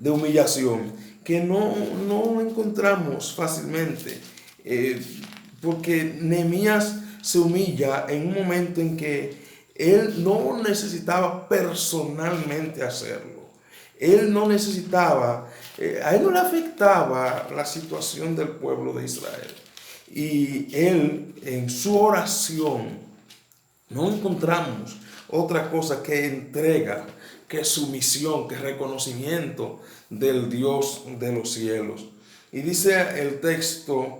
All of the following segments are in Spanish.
de humillación que no encontramos fácilmente, porque Nehemías se humilla en un momento en que él no necesitaba personalmente hacerlo. Él no necesitaba, a él no le afectaba la situación del pueblo de Israel. Y él en su oración no encontramos otra cosa que entrega, que sumisión, que reconocimiento del Dios de los cielos. Y dice el texto,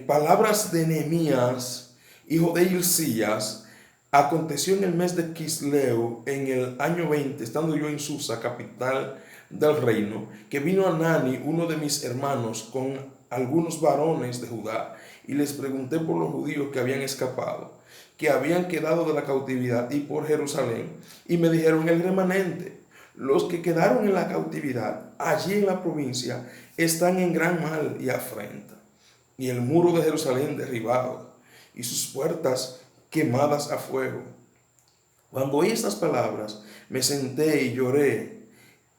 palabras de Nehemías, hijo de Hilcías, aconteció en el mes de Quisleu, en el año 20, estando yo en Susa, capital del reino, que vino Anani, uno de mis hermanos, con algunos varones de Judá, y les pregunté por los judíos que habían escapado, que habían quedado de la cautividad, y por Jerusalén, y me dijeron: el remanente, los que quedaron en la cautividad, allí en la provincia, están en gran mal y afrenta, y el muro de Jerusalén derribado, y sus puertas quemadas a fuego. Cuando oí estas palabras, me senté y lloré,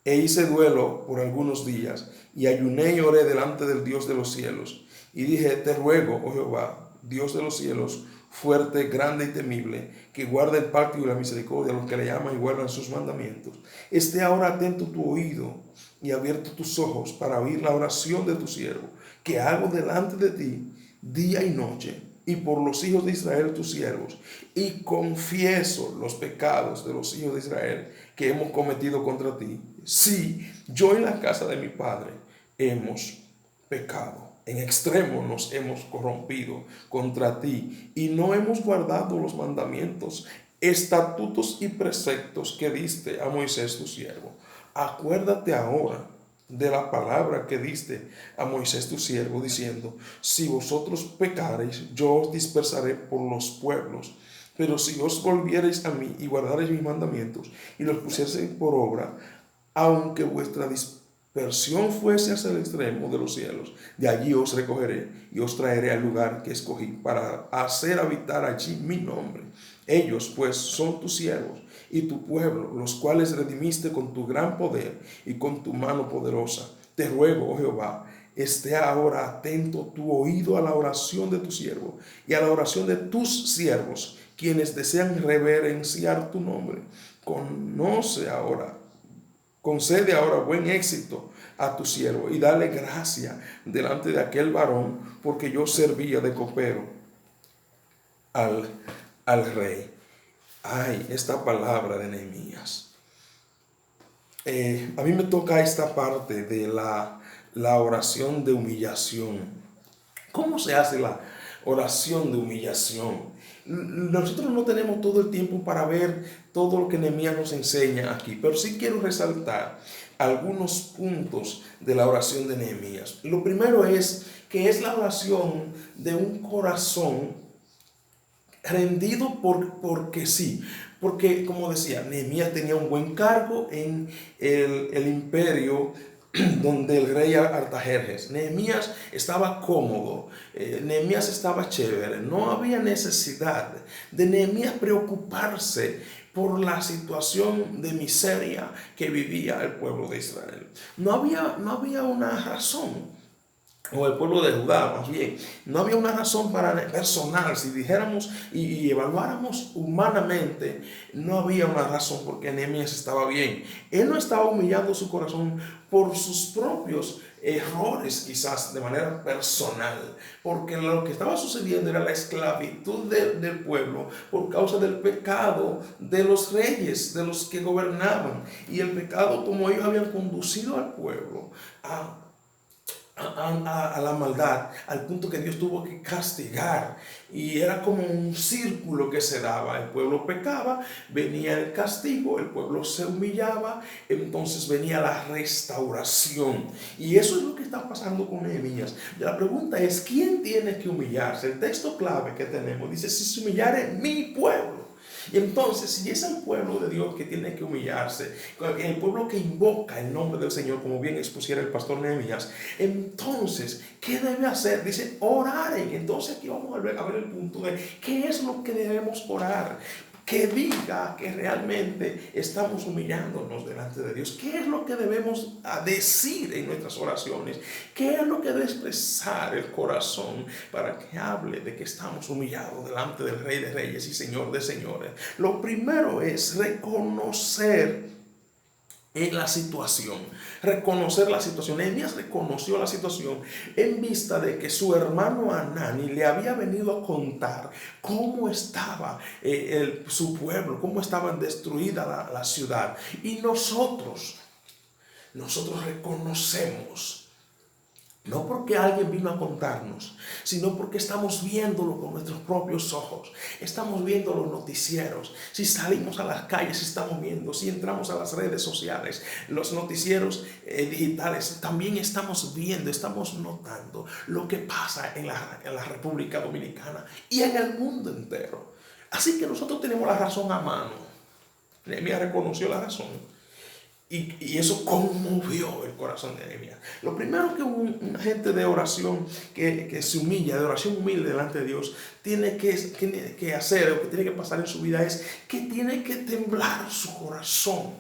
e hice duelo por algunos días, y ayuné y oré delante del Dios de los cielos. Y dije: te ruego, oh Jehová, Dios de los cielos, fuerte, grande y temible, que guarda el pacto y la misericordia a los que le llaman y guardan sus mandamientos. Esté ahora atento tu oído y abierto tus ojos para oír la oración de tu siervo, que hago delante de ti día y noche, y por los hijos de Israel tus siervos, y confieso los pecados de los hijos de Israel que hemos cometido contra ti. Sí, yo y la casa de mi padre hemos pecado. En extremo nos hemos corrompido contra ti y no hemos guardado los mandamientos, estatutos y preceptos que diste a Moisés tu siervo. Acuérdate ahora de la palabra que diste a Moisés tu siervo, diciendo: si vosotros pecareis, yo os dispersaré por los pueblos. Pero si os volviereis a mí y guardareis mis mandamientos y los pusieseis por obra, aunque vuestra dispersión fuese hacia el extremo de los cielos, de allí os recogeré y os traeré al lugar que escogí para hacer habitar allí mi nombre. Ellos pues son tus siervos y tu pueblo, los cuales redimiste con tu gran poder y con tu mano poderosa. Te ruego, oh Jehová, esté ahora atento tu oído a la oración de tu siervo y a la oración de tus siervos, quienes desean reverenciar tu nombre. Concede ahora buen éxito a tu siervo y dale gracia delante de aquel varón, porque yo servía de copero al rey. Ay, esta palabra de Nehemías. A mí me toca esta parte de la oración de humillación. ¿Cómo se hace la oración de humillación? Nosotros no tenemos todo el tiempo para ver todo lo que Nehemías nos enseña aquí, pero sí quiero resaltar algunos puntos de la oración de Nehemías. Lo primero es que es la oración de un corazón rendido porque sí. Porque, como decía, Nehemías tenía un buen cargo en el imperio donde el rey Artajerjes. Nehemías estaba cómodo, Nehemías estaba chévere, no había necesidad de Nehemías preocuparse por la situación de miseria que vivía el pueblo de Israel. No había una razón, o el pueblo de Judá, más bien, no había una razón personal. Si dijéramos y evaluáramos humanamente, no había una razón porque Nehemías estaba bien. Él no estaba humillando su corazón por sus propios errores, quizás de manera personal, porque lo que estaba sucediendo era la esclavitud del pueblo por causa del pecado de los reyes, de los que gobernaban, y el pecado, como ellos habían conducido al pueblo a la maldad, al punto que Dios tuvo que castigar, y era como un círculo que se daba. El pueblo pecaba, venía el castigo, el pueblo se humillaba, entonces venía la restauración, y eso es lo que está pasando con Nehemías. La pregunta es: ¿quién tiene que humillarse? El texto clave que tenemos dice: si se humillare mi pueblo. Y entonces, si es el pueblo de Dios que tiene que humillarse, el pueblo que invoca el nombre del Señor, como bien expusiera el pastor Nehemías, entonces, ¿qué debe hacer? Dice: oraren. Entonces aquí vamos a ver el punto de qué es lo que debemos orar. que diga que realmente estamos humillándonos delante de Dios. ¿Qué es lo que debemos decir en nuestras oraciones? ¿Qué es lo que debe expresar el corazón para que hable de que estamos humillados delante del Rey de Reyes y Señor de Señores? Lo primero es reconocer en la situación, reconocer la situación. Nehemías reconoció la situación en vista de que su hermano Hanani le había venido a contar cómo estaba su pueblo, cómo estaba destruida la ciudad. Y nosotros reconocemos, no porque alguien vino a contarnos, sino porque estamos viéndolo con nuestros propios ojos. Estamos viendo los noticieros. Si salimos a las calles, estamos viendo. Si entramos a las redes sociales, los noticieros digitales, también estamos viendo, estamos notando lo que pasa en la República Dominicana y en el mundo entero. Así que nosotros tenemos la razón a mano. Nehemías reconoció la razón. Y eso conmovió el corazón de Nehemías. Lo primero que un gente de oración que se humilla, de oración humilde delante de Dios, tiene que hacer, o que tiene que pasar en su vida, es que tiene que temblar su corazón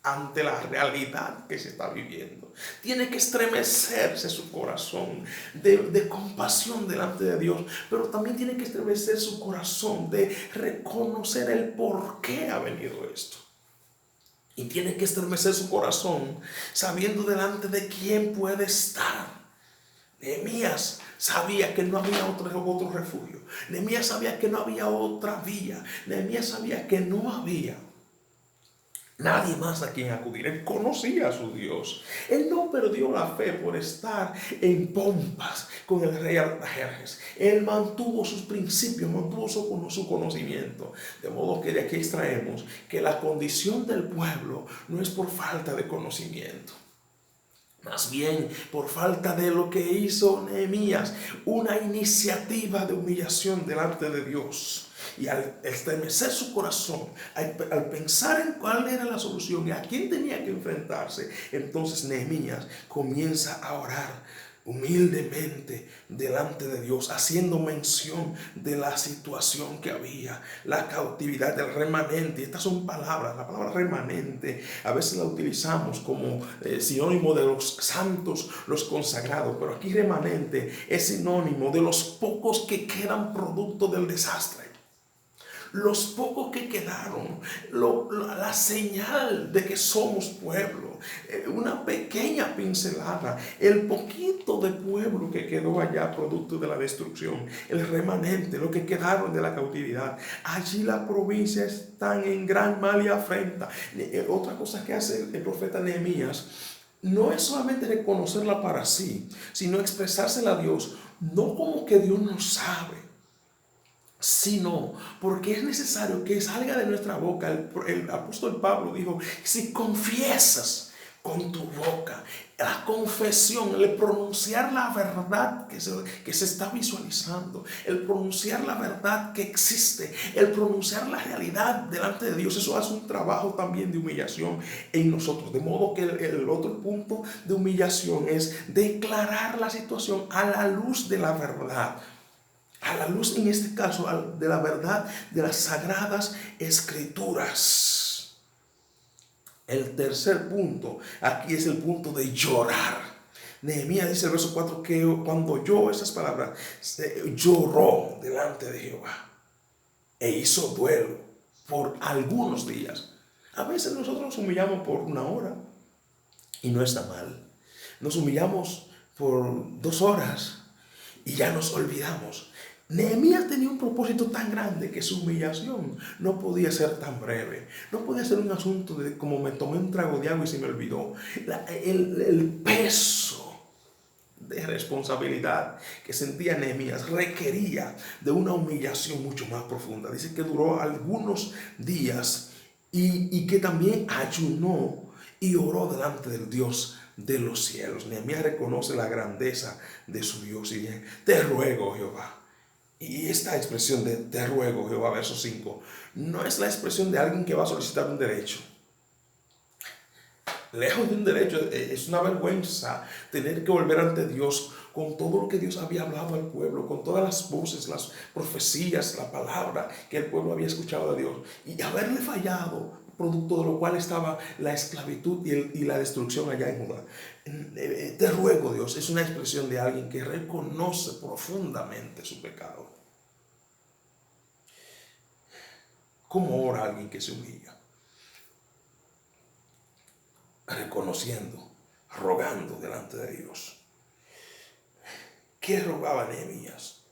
ante la realidad que se está viviendo. Tiene que estremecerse su corazón de compasión delante de Dios, pero también tiene que estremecer su corazón de reconocer el por qué ha venido esto. Y tiene que estremecer su corazón sabiendo delante de quién puede estar. Nehemías sabía que no había otro refugio. Nehemías sabía que no había otra vía. Nehemías sabía que no había nadie más a quien acudir. Él conocía a su Dios. Él no perdió la fe por estar en pompas con el rey Artajerjes. Él mantuvo sus principios, mantuvo su conocimiento. De modo que de aquí extraemos que la condición del pueblo no es por falta de conocimiento. Más bien por falta de lo que hizo Nehemías, una iniciativa de humillación delante de Dios. Y al estremecer su corazón, al pensar en cuál era la solución y a quién tenía que enfrentarse, entonces Nehemías comienza a orar humildemente delante de Dios, haciendo mención de la situación que había, la cautividad del remanente. Estas son palabras, la palabra remanente a veces la utilizamos como sinónimo de los santos, los consagrados, pero aquí remanente es sinónimo de los pocos que quedan producto del desastre. Los pocos que quedaron, la señal de que somos pueblo, una pequeña pincelada, el poquito de pueblo que quedó allá producto de la destrucción, el remanente, lo que quedaron de la cautividad. Allí la provincia está en gran mal y afrenta. Otra cosa que hace el profeta Nehemías no es solamente reconocerla para sí, sino expresársela a Dios, no como que Dios no sabe, sino porque es necesario que salga de nuestra boca. El apóstol Pablo dijo, si confiesas con tu boca, la confesión, el pronunciar la verdad que se está visualizando, el pronunciar la verdad que existe, el pronunciar la realidad delante de Dios, eso hace un trabajo también de humillación en nosotros. De modo que el otro punto de humillación es declarar la situación a la luz de la verdad. A la luz, en este caso, de la verdad de las sagradas escrituras. El tercer punto, aquí es el punto de llorar. Nehemías dice el verso 4 que cuando oyó esas palabras, lloró delante de Jehová e hizo duelo por algunos días. A veces nosotros nos humillamos por una hora y no está mal. Nos humillamos por 2 horas y ya nos olvidamos. Nehemías tenía un propósito tan grande que su humillación no podía ser tan breve. No podía ser un asunto de como me tomé un trago de agua y se me olvidó. El peso de responsabilidad que sentía Nehemías requería de una humillación mucho más profunda. Dice que duró algunos días y que también ayunó y oró delante del Dios de los cielos. Nehemías reconoce la grandeza de su Dios y dice, te ruego, Jehová. Y esta expresión de te ruego, Jehová, verso 5, no es la expresión de alguien que va a solicitar un derecho. Lejos de un derecho, es una vergüenza tener que volver ante Dios con todo lo que Dios había hablado al pueblo, con todas las voces, las profecías, la palabra que el pueblo había escuchado de Dios, y haberle fallado, producto de lo cual estaba la esclavitud y la destrucción allá en Judá. Te ruego, Dios, es una expresión de alguien que reconoce profundamente su pecado. ¿Cómo ora alguien que se humilla? Reconociendo, rogando delante de Dios. ¿Qué rogaba Nehemías?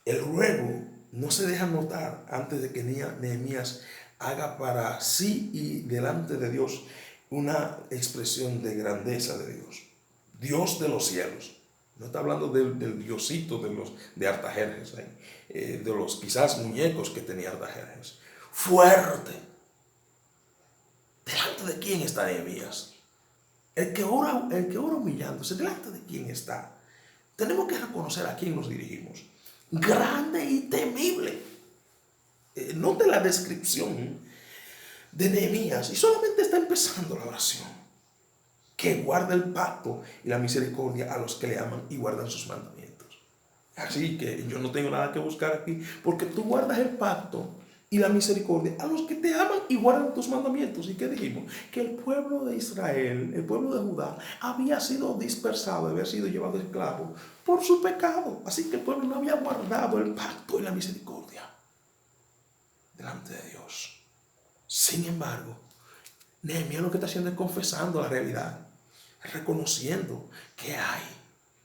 El ruego no se deja notar antes de que Nehemías haga para sí y delante de Dios una expresión de grandeza de Dios. Dios de los cielos. No está hablando del diosito de Artajerjes, de los quizás muñecos que tenía Artajerjes. Fuerte. ¿Delante de quién está Nehemías? El que ora humillándose, ¿delante de quién está? Tenemos que reconocer a quién nos dirigimos. Grande y temible. Note la descripción de Nehemías y solamente está empezando la oración. Que guarda el pacto y la misericordia a los que le aman y guardan sus mandamientos. Así que yo no tengo nada que buscar aquí, porque tú guardas el pacto y la misericordia a los que te aman y guardan tus mandamientos. ¿Y qué dijimos? Que el pueblo de Israel, el pueblo de Judá, había sido dispersado, había sido llevado esclavo por su pecado. Así que el pueblo no había guardado el pacto y la misericordia delante de Dios. Sin embargo, Nehemías lo que está haciendo es confesando la realidad, reconociendo qué hay,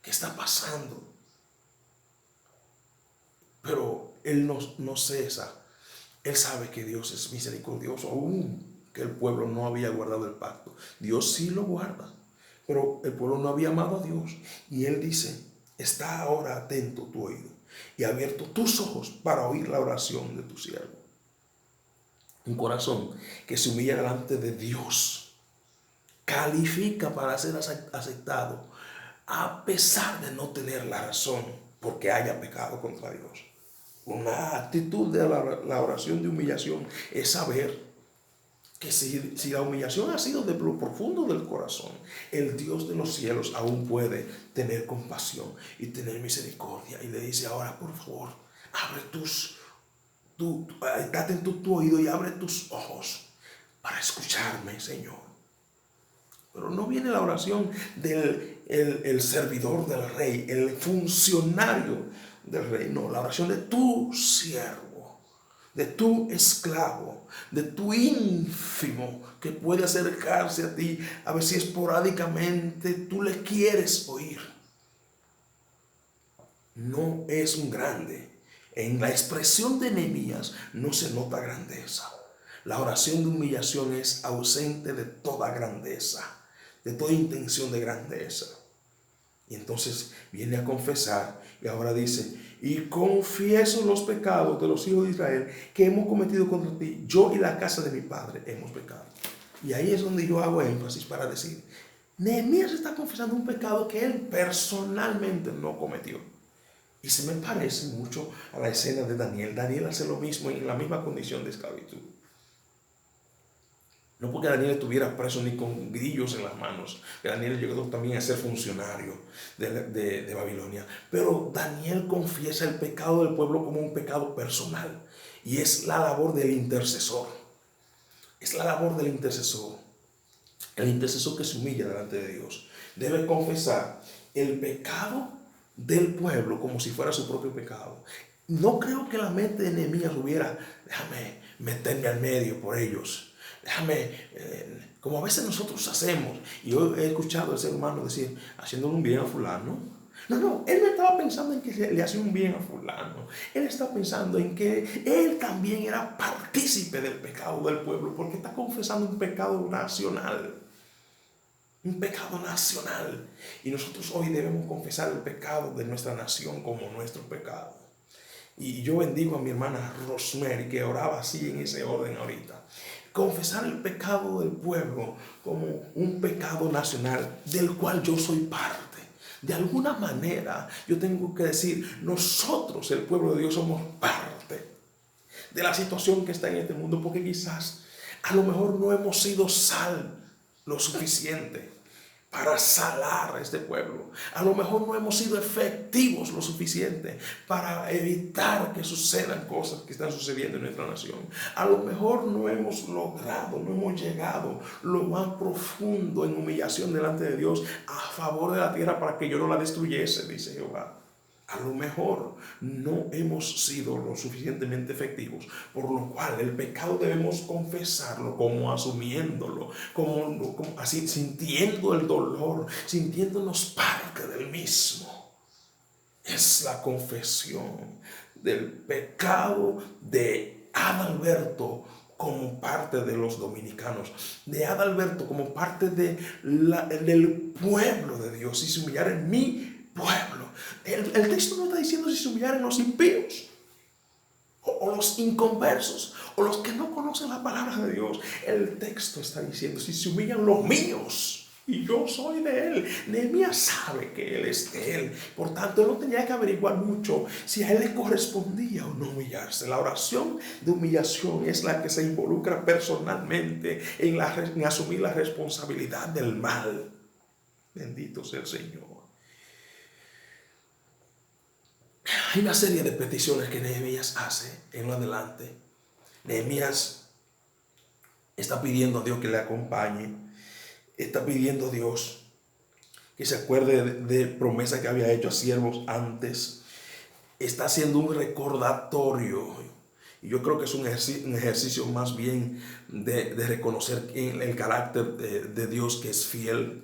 qué está pasando. Pero él no cesa. Él sabe que Dios es misericordioso, aún que el pueblo no había guardado el pacto. Dios sí lo guarda, pero el pueblo no había amado a Dios. Y él dice, está ahora atento tu oído y abierto tus ojos para oír la oración de tu siervo. Un corazón que se humilla delante de Dios califica para ser aceptado a pesar de no tener la razón porque haya pecado contra Dios. Una actitud de la oración de humillación es saber que si la humillación ha sido de lo profundo del corazón, el Dios de los cielos aún puede tener compasión y tener misericordia. Y le dice ahora, por favor, abre date en tu oído y abre tus ojos para escucharme, Señor. Pero no viene la oración del servidor del rey, el funcionario del rey. No, la oración de tu siervo, de tu esclavo, de tu ínfimo que puede acercarse a ti a ver si esporádicamente tú le quieres oír. No es un grande. En la expresión de Nehemías no se nota grandeza. La oración de humillación es ausente de toda grandeza, de toda intención de grandeza. Y entonces viene a confesar y ahora dice, y confieso los pecados de los hijos de Israel que hemos cometido contra ti. Yo y la casa de mi padre hemos pecado. Y ahí es donde yo hago énfasis para decir, Nehemías está confesando un pecado que él personalmente no cometió. Y se me parece mucho a la escena de Daniel. Daniel hace lo mismo en la misma condición de esclavitud. No porque Daniel estuviera preso ni con grillos en las manos, que Daniel llegó también a ser funcionario de Babilonia. Pero Daniel confiesa el pecado del pueblo como un pecado personal. Y es la labor del intercesor. Es la labor del intercesor. El intercesor que se humilla delante de Dios debe confesar el pecado del pueblo como si fuera su propio pecado. No creo que la mente de Nehemías hubiera, déjame meterme al medio por ellos. Como a veces nosotros hacemos, y yo he escuchado al ser humano decir, haciéndole un bien a fulano. No, él no estaba pensando en que le hacía un bien a fulano. Él está pensando en que él también era partícipe del pecado del pueblo, porque está confesando un pecado nacional. Un pecado nacional. Y nosotros hoy debemos confesar el pecado de nuestra nación como nuestro pecado. Y yo bendigo a mi hermana Rosemary, que oraba así en ese orden ahorita. Confesar el pecado del pueblo como un pecado nacional del cual yo soy parte. De alguna manera yo tengo que decir, nosotros, el pueblo de Dios, somos parte de la situación que está en este mundo, porque quizás A lo mejor no hemos sido sal lo suficiente para salar a este pueblo. A lo mejor no hemos sido efectivos lo suficiente para evitar que sucedan cosas que están sucediendo en nuestra nación. A lo mejor no hemos logrado, no hemos llegado lo más profundo en humillación delante de Dios a favor de la tierra para que yo no la destruyese, dice Jehová. A lo mejor no hemos sido lo suficientemente efectivos, por lo cual el pecado debemos confesarlo, como asumiéndolo, como así sintiendo el dolor, sintiéndonos parte del mismo. Es la confesión del pecado de Adalberto como parte de los dominicanos, de Adalberto como parte del pueblo de Dios, y se humillar en mi pueblo. El texto no está diciendo si se humillar en los impíos o los inconversos o los que no conocen la palabra de Dios. El texto está diciendo si se humillan los míos y yo soy de él. Nehemías sabe que él es de él, por tanto no tenía que averiguar mucho si a él le correspondía o no humillarse. La oración de humillación es la que se involucra personalmente en asumir la responsabilidad del mal. Bendito sea el Señor. Hay una serie de peticiones que Nehemías hace en lo adelante. Nehemías está pidiendo a Dios que le acompañe. Está pidiendo a Dios que se acuerde de promesas que había hecho a siervos antes. Está haciendo un recordatorio. Y yo creo que es un ejercicio más bien de reconocer el carácter de Dios, que es fiel.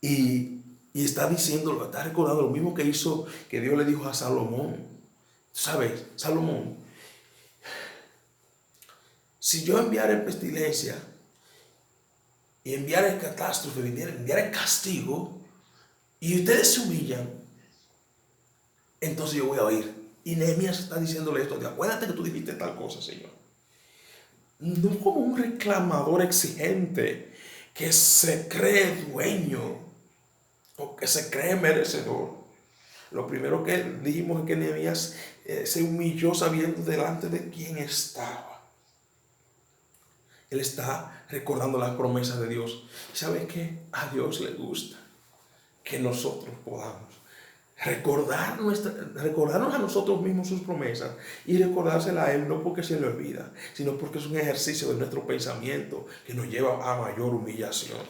Y está diciendo, está recordando lo mismo que Dios le dijo a Salomón. ¿Sabes? Salomón, si yo enviara pestilencia y enviara catástrofe, enviara castigo, y ustedes se humillan, entonces yo voy a oír. Y Nehemías está diciéndole esto: acuérdate que tú dijiste tal cosa, Señor. No como un reclamador exigente que se cree dueño o que se cree merecedor. Lo primero que dijimos es que Nehemías se humilló sabiendo delante de quién estaba. Él está recordando las promesas de Dios. ¿Sabe qué? A Dios le gusta que nosotros podamos recordarnos a nosotros mismos sus promesas y recordárselas a Él, no porque se le olvida, sino porque es un ejercicio de nuestro pensamiento que nos lleva a mayor humillación,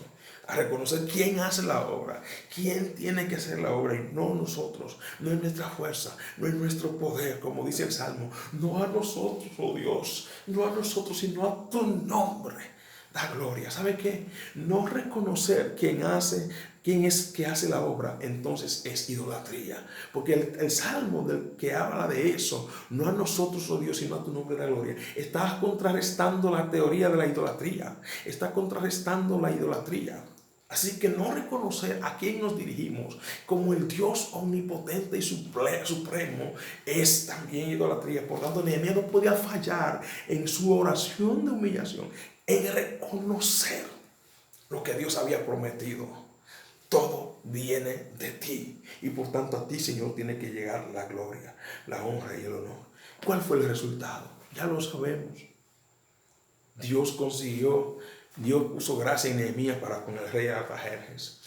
a reconocer quién hace la obra, quién tiene que hacer la obra, y no nosotros. No es nuestra fuerza, no es nuestro poder, como dice el Salmo. No a nosotros, oh Dios, no a nosotros, sino a tu nombre da gloria. ¿Sabe qué? No reconocer quién es que hace la obra, entonces es idolatría. Porque el salmo del que habla de eso, no a nosotros, oh Dios, sino a tu nombre da gloria, está contrarrestando la teoría de la idolatría. Está contrarrestando la idolatría. Así que no reconocer a quién nos dirigimos como el Dios omnipotente y supremo es también idolatría. Por tanto, Nehemías no podía fallar en su oración de humillación, en reconocer lo que Dios había prometido. Todo viene de ti, y por tanto a ti, Señor, tiene que llegar la gloria, la honra y el honor. ¿Cuál fue el resultado? Ya lo sabemos. Dios puso gracia en Nehemías para con el rey Artajerjes.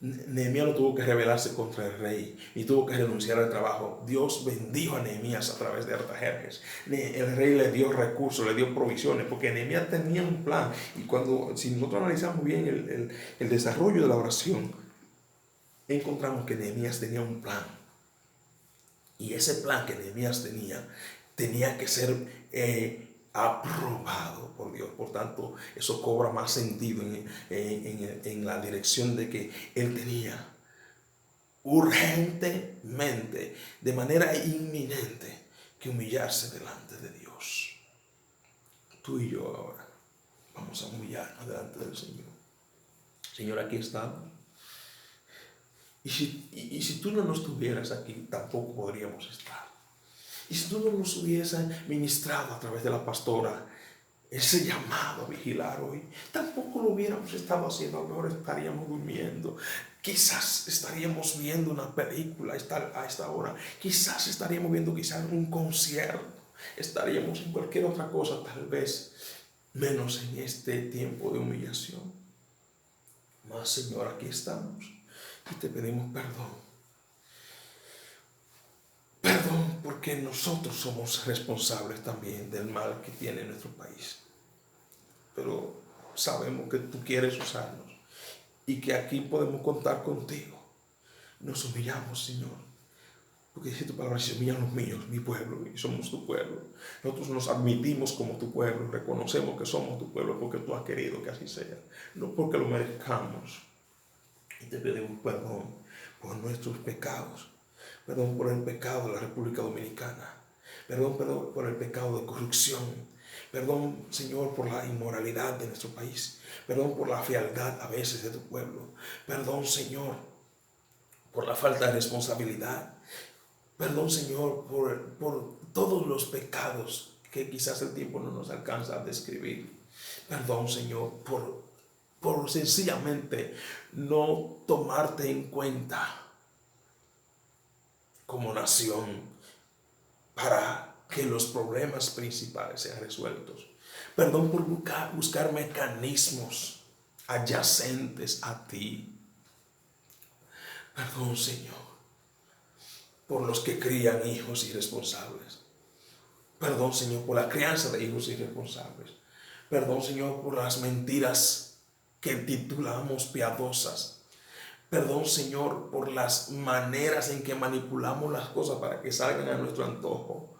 Nehemías no tuvo que rebelarse contra el rey, ni tuvo que renunciar al trabajo. Dios bendijo a Nehemías a través de Artajerjes. El rey le dio recursos, le dio provisiones, porque Nehemías tenía un plan. Y si nosotros analizamos bien el desarrollo de la oración, encontramos que Nehemías tenía un plan. Y ese plan que Nehemías tenía que ser aprobado por Dios. Por tanto, eso cobra más sentido en la dirección de que él tenía urgentemente, de manera inminente, que humillarse delante de Dios. Tú y yo ahora vamos a humillarnos delante del Señor. Señor, aquí estamos. Y si tú no nos tuvieras aquí, tampoco podríamos estar. Y si tú no nos hubieses ministrado a través de la pastora ese llamado a vigilar hoy, tampoco lo hubiéramos estado haciendo. A lo mejor estaríamos durmiendo, quizás estaríamos viendo una película a esta hora, quizás estaríamos viendo un concierto, estaríamos en cualquier otra cosa tal vez, menos en este tiempo de humillación. Mas, Señor, aquí estamos y te pedimos perdón. Perdón porque nosotros somos responsables también del mal que tiene nuestro país. Pero sabemos que tú quieres usarnos y que aquí podemos contar contigo. Nos humillamos, Señor. Porque dice tu palabra, se humillan los míos, mi pueblo, y somos tu pueblo. Nosotros nos admitimos como tu pueblo, reconocemos que somos tu pueblo porque tú has querido que así sea, no porque lo merezcamos. Y te pedimos perdón por nuestros pecados, perdón por el pecado de la República Dominicana, perdón por el pecado de corrupción, perdón, Señor, por la inmoralidad de nuestro país, perdón por la fealdad a veces de tu pueblo, perdón, Señor, por la falta de responsabilidad. Perdón, Señor, por todos los pecados que quizás el tiempo no nos alcanza a describir. Perdón, Señor, por sencillamente no tomarte en cuenta como nación para que los problemas principales sean resueltos. Perdón por buscar mecanismos adyacentes a ti. Perdón, Señor, por los que crían hijos irresponsables. Perdón, Señor, por la crianza de hijos irresponsables. Perdón, Señor, por las mentiras que titulamos piadosas. Perdón, Señor, por las maneras en que manipulamos las cosas para que salgan a nuestro antojo.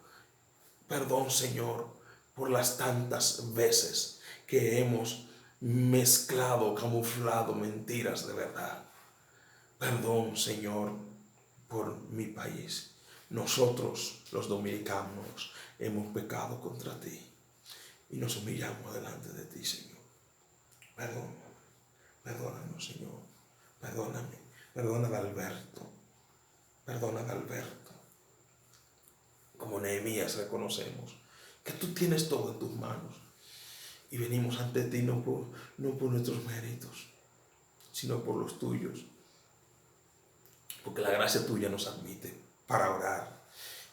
Perdón, Señor, por las tantas veces que hemos mezclado, camuflado mentiras de verdad. Perdón, Señor, por mi país. Nosotros, los dominicanos, hemos pecado contra ti y nos humillamos delante de ti, Señor. Perdónanos, Señor. Perdóname. Perdona a Alberto. Perdona a Alberto. Como Nehemías reconocemos que tú tienes todo en tus manos y venimos ante ti no por nuestros méritos, sino por los tuyos. Porque la gracia tuya nos admite para orar,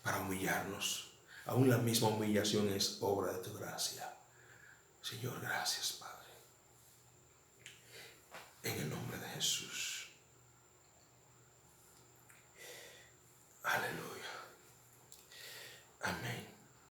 para humillarnos. Aún la misma humillación es obra de tu gracia. Señor, gracias, Padre. En el nombre de Jesús.